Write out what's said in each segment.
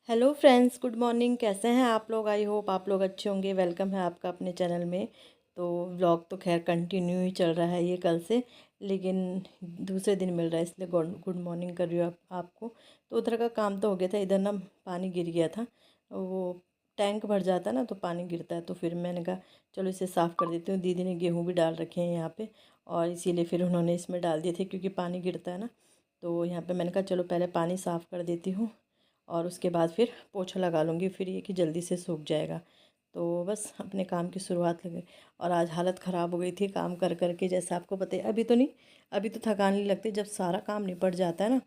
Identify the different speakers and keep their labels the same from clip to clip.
Speaker 1: Hello friends, good morning. कैसे हैं आप लोग? आई होप आप लोग अच्छे होंगे। वेलकम है आपका अपने चैनल में। तो व्लॉग तो खैर कंटिन्यू ही चल रहा है ये कल से, लेकिन दूसरे दिन मिल रहा है इसलिए गुड गुड मॉर्निंग कर रही हूँ आपको। तो उधर का काम तो हो गया था, इधर ना पानी गिर गया था। वो टैंक भर जाता है ना तो पानी गिरता है, तो फिर मैंने कहा चलो इसे साफ़ कर देती हूँ। दीदी ने गेहूँ भी डाल रखे हैं यहाँ पे, और इसीलिए फिर उन्होंने इसमें डाल दिए थे क्योंकि पानी गिरता है ना। तो यहाँ पे मैंने कहा चलो पहले पानी साफ़ कर देती हूँ और उसके बाद फिर पोछा लगा लूँगी, फिर ये कि जल्दी से सूख जाएगा। तो बस अपने काम की शुरुआत लगे। और आज हालत ख़राब हो गई थी काम कर कर के, जैसा आपको पता है। अभी तो नहीं, अभी तो थकान नहीं लगती, जब सारा काम निपट जाता है ना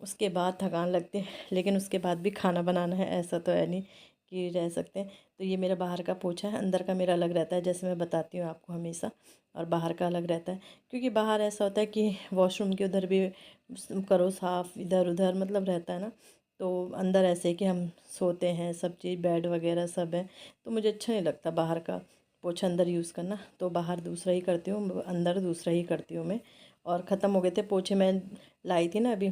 Speaker 1: उसके बाद थकान लगती है। लेकिन उसके बाद भी खाना बनाना है, ऐसा तो है नहीं कि रह सकते हैं। तो ये मेरा बाहर का पोछा है, अंदर का मेरा अलग रहता है, जैसे मैं बताती हूँ आपको हमेशा। और बाहर का अलग रहता है, क्योंकि बाहर ऐसा होता है कि वॉशरूम के उधर भी करो साफ़, इधर उधर मतलब रहता है ना। तो अंदर ऐसे कि हम सोते हैं, सब चीज़ बेड वगैरह सब है, तो मुझे अच्छा नहीं लगता बाहर का पोछा अंदर यूज़ करना। तो बाहर दूसरा ही करती हूँ, अंदर दूसरा ही करती हूँ मैं। और ख़त्म हो गए थे पोछे, मैं लाई थी ना अभी,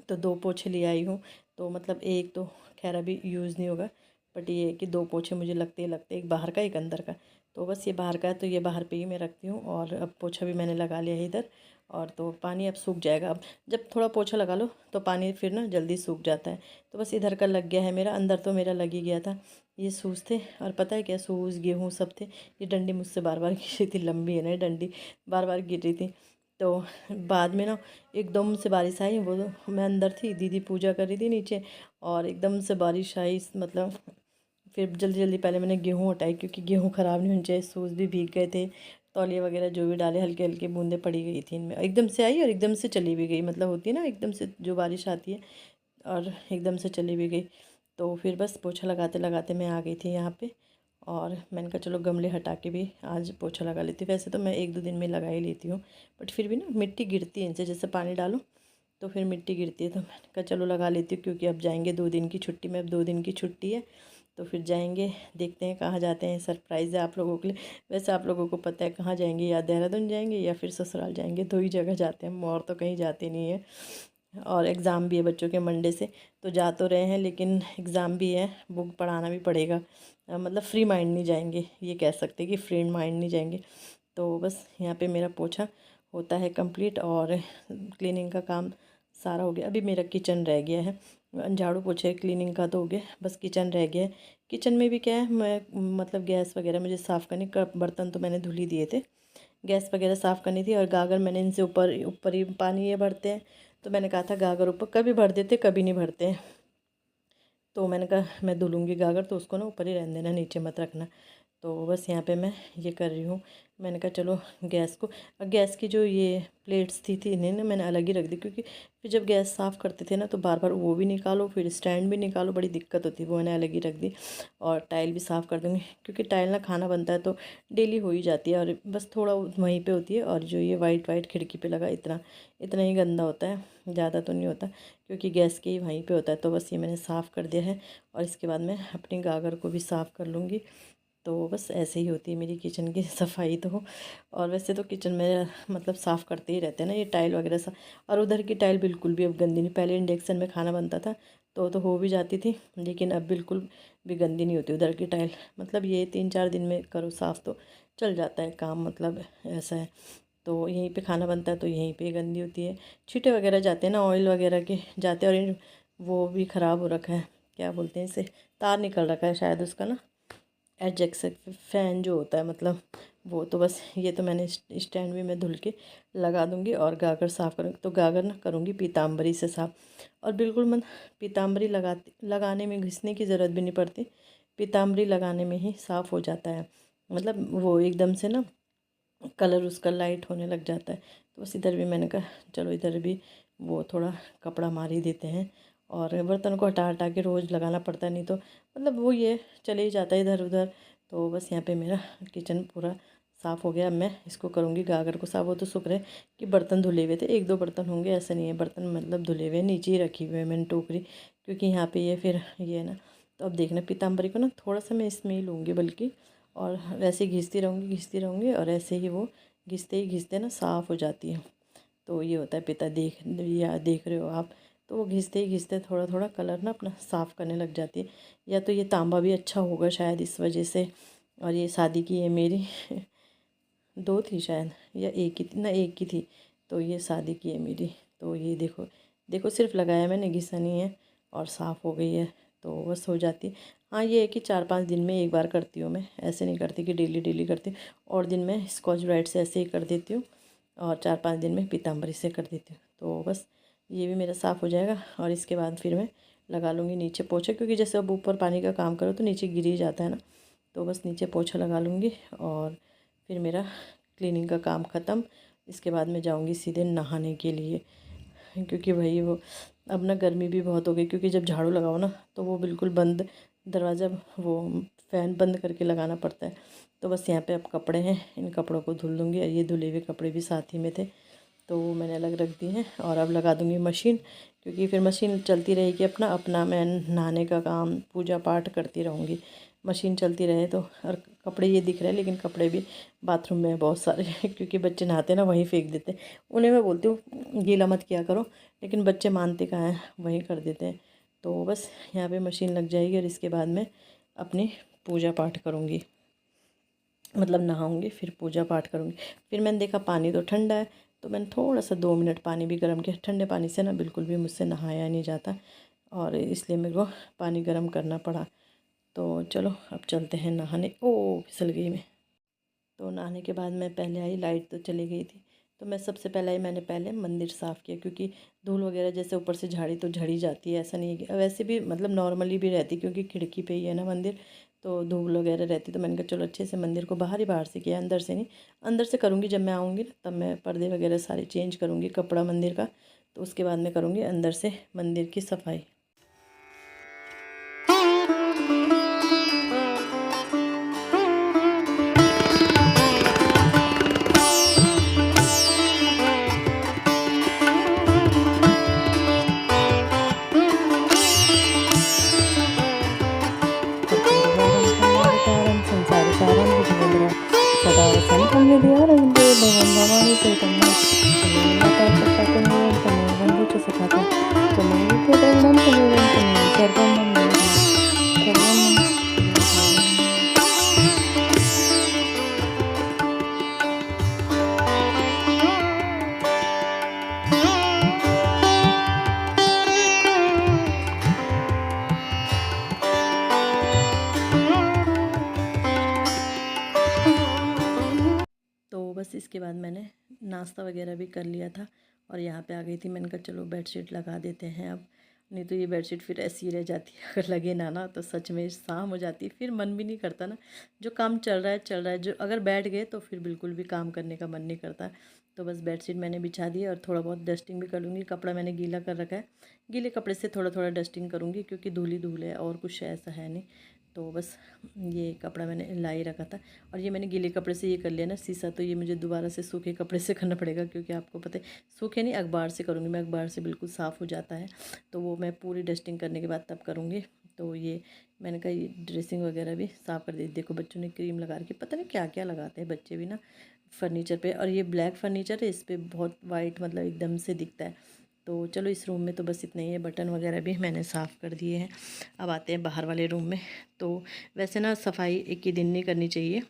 Speaker 1: तो 2 पोछे ले आई हूँ। तो मतलब एक तो खैर अभी यूज़ नहीं होगा, बट ये है कि 2 पोछे मुझे लगते ही लगते, एक बाहर का एक अंदर का। तो बस ये बाहर का है तो ये बाहर पे ही मैं रखती हूँ। और अब पोछा भी मैंने लगा लिया है इधर। और तो पानी अब सूख जाएगा। अब जब थोड़ा पोछा लगा लो तो पानी फिर ना जल्दी सूख जाता है। तो बस इधर का लग गया है मेरा, अंदर तो मेरा लग ही गया था। ये सूज थे, और पता है क्या, सूज गेहूँ सब थे। ये डंडी मुझसे बार बार गिर रही थी, लंबी है ना ये डंडी, बार बार गिर रही थी। तो बाद में ना एकदम से बारिश आई। वो मैं अंदर थी, दीदी पूजा कर रही थी नीचे, और एकदम से बारिश आई। मतलब फिर जल्दी जल्दी पहले मैंने गेहूँ हटाई, क्योंकि गेहूँ ख़राब नहीं होने चाहिए। शूज़ भी भीग गए थे, तौलिए वगैरह जो भी डाले, हल्के हल्के बूंदें पड़ी गई थी इनमें। एकदम से आई और एकदम से चली भी गई, मतलब होती है ना एकदम से जो बारिश आती है, और एकदम से चली भी गई। तो फिर बस पोछा लगाते लगाते मैं आ गई थी यहाँ पे। और मैंने कहा चलो गमले हटा के भी आज पोछा लगा लेती हूँ। वैसे तो मैं 1-2 दिन में लगा ही लेती हूँ, बट फिर भी ना मिट्टी गिरती है इनसे, जैसे पानी डालो तो फिर मिट्टी गिरती है। तो मैंने कहा चलो लगा लेती हूँ, क्योंकि अब जाएंगे 2 दिन की छुट्टी में, अब 2 दिन की छुट्टी है। तो फिर जाएंगे, देखते हैं कहाँ जाते हैं। सरप्राइज़ है आप लोगों के लिए। वैसे आप लोगों को पता है कहाँ जाएंगे, या देहरादून जाएंगे या फिर ससुराल जाएंगे, 2 ही जगह जाते हैं, हम और तो कहीं जाते नहीं है। और एग्ज़ाम भी है बच्चों के मंडे से, तो जा तो रहे हैं लेकिन एग्ज़ाम भी है, बुक पढ़ाना भी पड़ेगा। मतलब फ्री माइंड नहीं जाएंगे, ये कह सकते हैं कि फ्री माइंड नहीं जाएंगे। तो बस यहाँ पे मेरा पोछा होता है कंप्लीट, और क्लीनिंग का काम सारा हो गया। अभी मेरा किचन रह गया है, झाड़ू पोछे क्लीनिंग का तो हो गया, बस किचन रह गया है। किचन में भी क्या है, मैं मतलब गैस वगैरह मुझे साफ़ करने का, बर्तन तो मैंने धुल ही दिए थे, गैस वगैरह साफ़ करनी थी। और गागर मैंने इनसे ऊपर ऊपर ही पानी ये भरते हैं, तो मैंने कहा था गागर ऊपर कभी भर देते कभी नहीं भरते हैं। तो मैंने कहा मैं धुलूँगी गागर, तो उसको ना ऊपर ही रहने देना, नीचे मत रखना। तो बस यहाँ पे मैं ये कर रही हूँ। मैंने कहा चलो गैस को, गैस की जो ये प्लेट्स थी इन्हें ना मैंने अलग ही रख दी, क्योंकि फिर जब गैस साफ़ करते थे ना तो बार बार वो भी निकालो, फिर स्टैंड भी निकालो, बड़ी दिक्कत होती है। वो मैंने अलग ही रख दी। और टाइल भी साफ़ कर दूँगी, क्योंकि टाइल ना खाना बनता है तो डेली हो ही जाती है, और बस थोड़ा वहीं पर होती है। और जो ये वाइट वाइट खिड़की पर लगा, इतना इतना ही गंदा होता है, ज़्यादा तो नहीं होता, क्योंकि गैस के ही वहीं पे होता है। तो बस ये मैंने साफ़ कर दिया है, और इसके बाद मैं अपनी गागर को भी साफ़ कर लूँगी। तो बस ऐसे ही होती है मेरी किचन की सफाई तो। और वैसे तो किचन में मतलब साफ़ करते ही रहते हैं ना ये टाइल वगैरह सा। और उधर की टाइल बिल्कुल भी अब गंदी नहीं, पहले इंडक्शन में खाना बनता था तो हो भी जाती थी, लेकिन अब बिल्कुल भी गंदी नहीं होती उधर की टाइल। मतलब ये 3-4 दिन में करो साफ़ तो चल जाता है काम, मतलब ऐसा है। तो यहीं पे खाना बनता है तो यहीं पे गंदी होती है, छींटे वगैरह जाते हैं ना, ऑयल वगैरह के जाते हैं। और वो भी ख़राब हो रखा है, क्या बोलते हैं इसे, तार निकल रखा है शायद उसका ना, एडजस्ट फ़ैन जो होता है मतलब वो। तो बस ये तो मैंने स्टैंड भी मैं धुल के लगा दूँगी। और गागर साफ़ करूँगी तो गागर ना करूँगी पीताम्बरी से साफ़। और बिल्कुल मन पीताम्बरी लगाने में घिसने की ज़रूरत भी नहीं पड़ती, पीताम्बरी लगाने में ही साफ़ हो जाता है। मतलब वो एकदम से ना कलर उसका लाइट होने लग जाता है। तो बस इधर भी मैंने कहा चलो इधर भी वो थोड़ा कपड़ा मार ही देते हैं। और बर्तन को हटा हटा के रोज़ लगाना पड़ता है, नहीं तो मतलब वो ये चले ही जाता है इधर उधर। तो बस यहाँ पे मेरा किचन पूरा साफ़ हो गया। अब मैं इसको करूँगी गागर को साफ़। वो तो शुक्र है कि बर्तन धुले हुए थे, 1-2 बर्तन होंगे, ऐसा नहीं है बर्तन मतलब धुले हुए नीचे ही रखी हुई है मैंने टोकरी, क्योंकि यहाँ पे ये फिर ये है ना। तो अब देखना पीताम्बरी को ना थोड़ा सा मैं इसमें ही लूँगी बल्कि, और वैसे घिसती रहूँगी, और ऐसे ही वो घिसते ही घिसते ना साफ़ हो जाती है। तो ये होता है पिता, देख या देख रहे हो आप। तो वो घिसते ही घिसते थोड़ा थोड़ा कलर ना अपना साफ़ करने लग जाती है। या तो ये तांबा भी अच्छा होगा शायद इस वजह से। और ये शादी की है मेरी दो थी शायद, या एक ही थी ना, एक ही थी। तो ये शादी की है मेरी। तो ये देखो देखो, सिर्फ लगाया मैंने, घिसा नहीं है और साफ़ हो गई है। तो बस हो जाती है। हाँ ये है कि 4-5 दिन में एक बार करती हूँ मैं, ऐसे नहीं करती कि डेली डेली करती। और दिन में स्कॉच ब्राइट से ऐसे ही कर देती हूँ और 4-5 दिन में पीताम्बरी से कर देती हूँ। तो बस ये भी मेरा साफ़ हो जाएगा। और इसके बाद फिर मैं लगा लूँगी नीचे पोछा, क्योंकि जैसे अब ऊपर पानी का काम करो तो नीचे गिर ही जाता है ना। तो बस नीचे पोछा लगा लूँगी और फिर मेरा क्लीनिंग का काम ख़त्म। इसके बाद मैं जाऊँगी सीधे नहाने के लिए, क्योंकि भाई वो अब ना गर्मी भी बहुत हो गई, क्योंकि जब झाड़ू लगाओ ना तो वो बिल्कुल बंद दरवाज़ा, वो फ़ैन बंद करके लगाना पड़ता है। तो बस यहाँ पे अब कपड़े हैं, इन कपड़ों को धुल दूँगी। और ये धुले हुए कपड़े भी साथ ही में थे तो वो मैंने अलग रख दिए हैं। और अब लगा दूँगी मशीन, क्योंकि फिर मशीन चलती रहेगी अपना अपना मैं नहाने का काम पूजा पाठ करती रहूँगी। मशीन चलती रहे तो। और कपड़े ये दिख रहे हैं, लेकिन कपड़े भी बाथरूम में बहुत सारे क्योंकि बच्चे नहाते ना वहीं फेंक देते हैं। उन्हें मैं बोलती हूँ गीला मत किया करो, लेकिन बच्चे मानते कहाँ हैं, वहीं कर देते हैं। तो बस यहाँ पे मशीन लग जाएगी और इसके बाद मैं अपनी पूजा पाठ करूँगी, मतलब नहाऊंगी फिर पूजा पाठ करूँगी। फिर मैंने देखा पानी तो ठंडा है, तो मैंने थोड़ा सा 2 मिनट पानी भी गर्म किया। ठंडे पानी से ना बिल्कुल भी मुझसे नहाया नहीं जाता, और इसलिए मेरे को पानी गर्म करना पड़ा। तो चलो अब चलते हैं नहाने। ओ फिसल गई मैं। तो नहाने के बाद मैं पहले आई, लाइट तो चली गई थी। तो मैं सबसे पहले आई, मैंने पहले मंदिर साफ़ किया, क्योंकि धूल वगैरह जैसे ऊपर से झाड़ी तो झड़ी जाती है, ऐसा नहीं है कि वैसे भी मतलब नॉर्मली भी रहती, क्योंकि खिड़की पे ही है ना मंदिर, तो धूल वगैरह रहती। तो मैंने कहा चलो अच्छे से मंदिर को बाहर ही बाहर से किया, अंदर से नहीं। अंदर से करूँगी जब मैं आऊँगी ना, तब मैं पर्दे वगैरह सारे चेंज करूँगी, कपड़ा मंदिर का। तो उसके बाद मैं करूँगी अंदर से मंदिर की सफाई। कर्पूरगौरं करुणावतारं संसारसारं भुजगेन्द्रं सदा वसन्तं हृदयारविन्दे भवं भवानी सहितं तमेव माता च पिता तमेव बन्धु च सखा च तमेव विद्याद्रविणं तमेव सर्वं मम देहि सर्वं मम तो बस इसके बाद मैंने नाश्ता वगैरह भी कर लिया था और यहाँ पे आ गई थी। मैंने कहा चलो बेडशीट लगा देते हैं अब, नहीं तो ये बेडशीट फिर ऐसी ही रह जाती है। अगर लगे ना तो सच में शाम हो जाती है, फिर मन भी नहीं करता ना। जो काम चल रहा है चल रहा है, जो अगर बैठ गए तो फिर बिल्कुल भी काम करने का मन नहीं करता। तो बस बेडशीट मैंने बिछा दी है और थोड़ा बहुत डस्टिंग भी कर लूँगी। कपड़ा मैंने गीला कर रखा है, गीले कपड़े से थोड़ा थोड़ा डस्टिंग करूँगी, क्योंकि धूल ही धूल है और कुछ ऐसा है नहीं। तो बस ये कपड़ा मैंने लाई रखा था, और ये मैंने गीले कपड़े से ये कर लिया ना शीशा, तो ये मुझे दोबारा से सूखे कपड़े से करना पड़ेगा, क्योंकि आपको पता है सूखे नहीं, अखबार से करूँगी मैं। अखबार से बिल्कुल साफ़ हो जाता है, तो वो मैं पूरी डस्टिंग करने के बाद तब करूँगी। तो ये मैंने कहा ये ड्रेसिंग वगैरह भी साफ़ कर दी। देखो बच्चों ने क्रीम लगा के, पता नहीं क्या क्या लगाते हैं बच्चे भी ना फर्नीचर पे। और ये ब्लैक फर्नीचर है, इस पर बहुत वाइट मतलब एकदम से दिखता है। तो चलो इस रूम में तो बस इतना ही है, बटन वगैरह भी मैंने साफ़ कर दिए हैं। अब आते हैं बाहर वाले रूम में। तो वैसे ना सफाई एक ही दिन नहीं करनी चाहिए,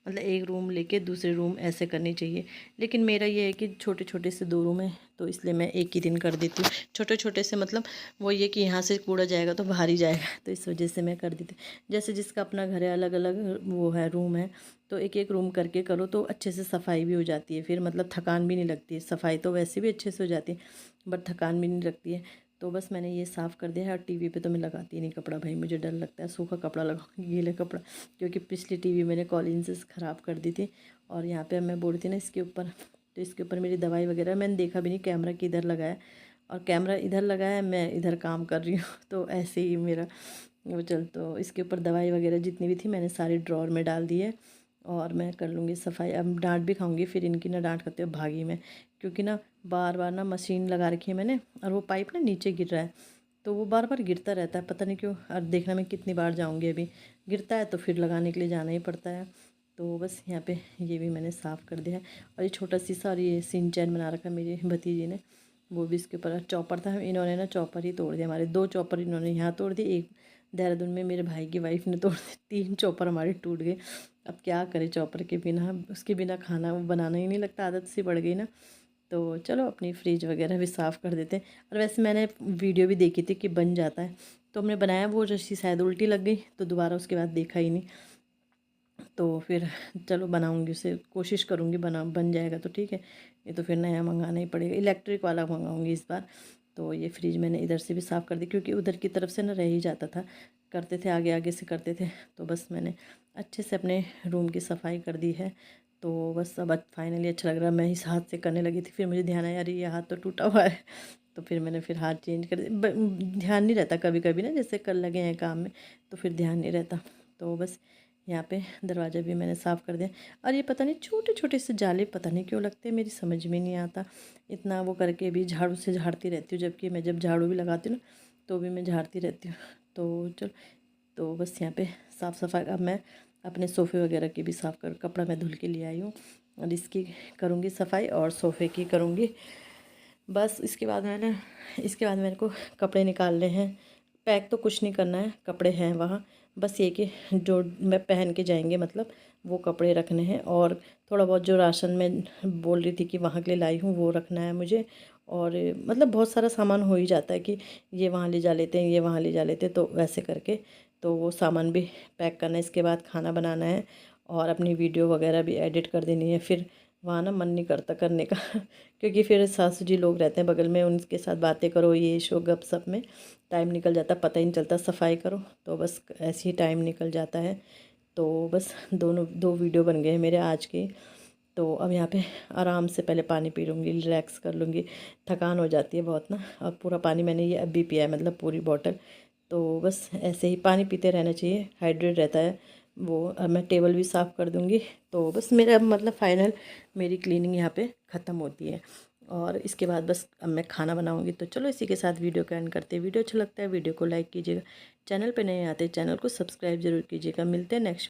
Speaker 1: मतलब एक रूम लेके दूसरे रूम ऐसे करनी चाहिए। लेकिन मेरा ये है कि छोटे छोटे से 2 रूम है, तो इसलिए मैं एक ही दिन कर देती हूँ। छोटे छोटे से मतलब वो ये कि यहाँ से कूड़ा जाएगा तो बाहर ही जाएगा, तो इस वजह से मैं कर देती हूँ। जैसे जिसका अपना घर है, अलग अलग वो है रूम है, तो एक एक रूम करके करो तो अच्छे से सफाई भी हो जाती है। फिर मतलब थकान भी नहीं लगती है। सफाई तो वैसे भी अच्छे से हो जाती है, बट थकान भी नहीं लगती है। तो बस मैंने ये साफ़ कर दिया है। और टीवी पे तो मैं लगाती नहीं कपड़ा, भाई मुझे डर लगता है सूखा कपड़ा लगाऊंगी, गीले कपड़ा, क्योंकि पिछली टीवी मैंने कॉलिन से ख़राब कर दी थी। और यहाँ पे मैं बोल रही थी ना इसके ऊपर, तो इसके ऊपर मेरी दवाई वगैरह मैंने देखा भी नहीं कैमरा किधर लगाया, और कैमरा इधर लगाया, मैं इधर काम कर रही हूँ। तो ऐसे ही मेरा वो चल, तो इसके ऊपर दवाई वगैरह जितनी भी थी मैंने सारी ड्रॉर में डाल दी है। और मैं कर लूँगी सफाई। अब डांट भी खाऊंगी फिर इनकी ना, डांट खाते हुए भागी मैं, क्योंकि ना बार बार ना मशीन लगा रखी है मैंने, और वो पाइप ना नीचे गिर रहा है, तो वो बार बार गिरता रहता है, पता नहीं क्यों। और देखना मैं कितनी बार जाऊंगी, अभी गिरता है तो फिर लगाने के लिए जाना ही पड़ता है। तो बस यहाँ पे ये भी मैंने साफ़ कर दिया है। और ये छोटा शीशा और ये सिंचैन बना रखा है मेरी भतीजी ने, वो भी इसके ऊपर चॉपर था, इन्होंने ना चॉपर ही तोड़ दिया हमारे। 2 चॉपर इन्होंने यहाँ तोड़ दिए, एक देहरादून में मेरे भाई की वाइफ ने तोड़ दी। 3 चॉपर हमारे टूट गए। अब क्या करें, चॉपर के बिना, उसके बिना खाना बनाना ही नहीं लगता, आदत सी पड़ गई ना। तो चलो अपनी फ्रिज वगैरह भी साफ़ कर देते हैं। और वैसे मैंने वीडियो भी देखी थी कि बन जाता है, तो हमने बनाया, वो रस्सी शायद उल्टी लग गई, तो दोबारा उसके बाद देखा ही नहीं। तो फिर चलो बनाऊंगी उसे, कोशिश करूंगी बन जाएगा तो ठीक है, ये तो फिर नया मंगाना ही पड़ेगा, इलेक्ट्रिक वाला मंगाऊंगी इस बार। तो ये फ्रिज मैंने इधर से भी साफ़ कर दी, क्योंकि उधर की तरफ से ना रह ही जाता था, करते थे आगे आगे से करते थे। तो बस मैंने अच्छे से अपने रूम की सफाई कर दी है। तो बस अब फाइनली अच्छा लग रहा है। मैं इस हाथ से करने लगी थी, फिर मुझे ध्यान आया, अरे ये हाथ तो टूटा हुआ है। तो फिर मैंने फिर हाथ चेंज कर दिया। ध्यान नहीं रहता कभी कभी ना, जैसे कर लगे हैं काम में तो फिर ध्यान नहीं रहता। तो बस यहाँ पे दरवाज़ा भी मैंने साफ़ कर दिया। और ये पता नहीं छोटे छोटे से जाले पता नहीं क्यों लगते हैं, मेरी समझ में नहीं आता। इतना वो करके भी झाड़ू से झाड़ती रहती हूँ, जबकि मैं जब झाड़ू भी लगाती हूँ ना तो भी मैं झाड़ती रहती हूँ। तो चल, तो बस यहाँ पे साफ़ सफाई। अब मैं अपने सोफ़े वगैरह की भी साफ़ कर, कपड़ा मैं धुल के ले आई हूँ और इसकी करूँगी सफाई, और सोफ़े की करूँगी। बस इसके बाद मेरे को कपड़े निकालने हैं। पैक तो कुछ नहीं करना है, कपड़े हैं वहाँ, बस ये कि जो मैं पहन के जाएंगे मतलब वो कपड़े रखने हैं। और थोड़ा बहुत जो राशन मैं बोल रही थी कि वहाँ के लिए लाई हूँ वो रखना है मुझे। और मतलब बहुत सारा सामान हो ही जाता है कि ये वहाँ ले जा लेते हैं, ये वहाँ ले जा लेते हैं, तो वैसे करके तो वो सामान भी पैक करना है। इसके बाद खाना बनाना है और अपनी वीडियो वगैरह भी एडिट कर देनी है। फिर वहाँ ना मन नहीं करता करने का क्योंकि फिर सासू जी लोग रहते हैं बगल में, उनके साथ बातें करो, ये शो गप सप में टाइम निकल जाता, पता ही नहीं चलता। सफाई करो तो बस ऐसे ही टाइम निकल जाता है। तो बस दो वीडियो बन गए हैं मेरे आज के। तो अब यहाँ पे आराम से पहले पानी पी लूँगी, रिलैक्स कर लूँगी, थकान हो जाती है बहुत ना। अब पूरा पानी मैंने ये अभी पिया है, मतलब पूरी बॉटल। तो बस ऐसे ही पानी पीते रहना चाहिए, हाइड्रेट रहता है वो। अब मैं टेबल भी साफ़ कर दूँगी। तो बस मेरा मतलब फाइनल मेरी क्लीनिंग यहाँ पे ख़त्म होती है। और इसके बाद बस अब मैं खाना बनाऊँगी। तो चलो इसी के साथ वीडियो का एंड करते हैं। वीडियो अच्छा लगता है वीडियो को लाइक कीजिएगा, चैनल पे नए आते चैनल को सब्सक्राइब जरूर कीजिएगा। मिलते हैं नेक्स्ट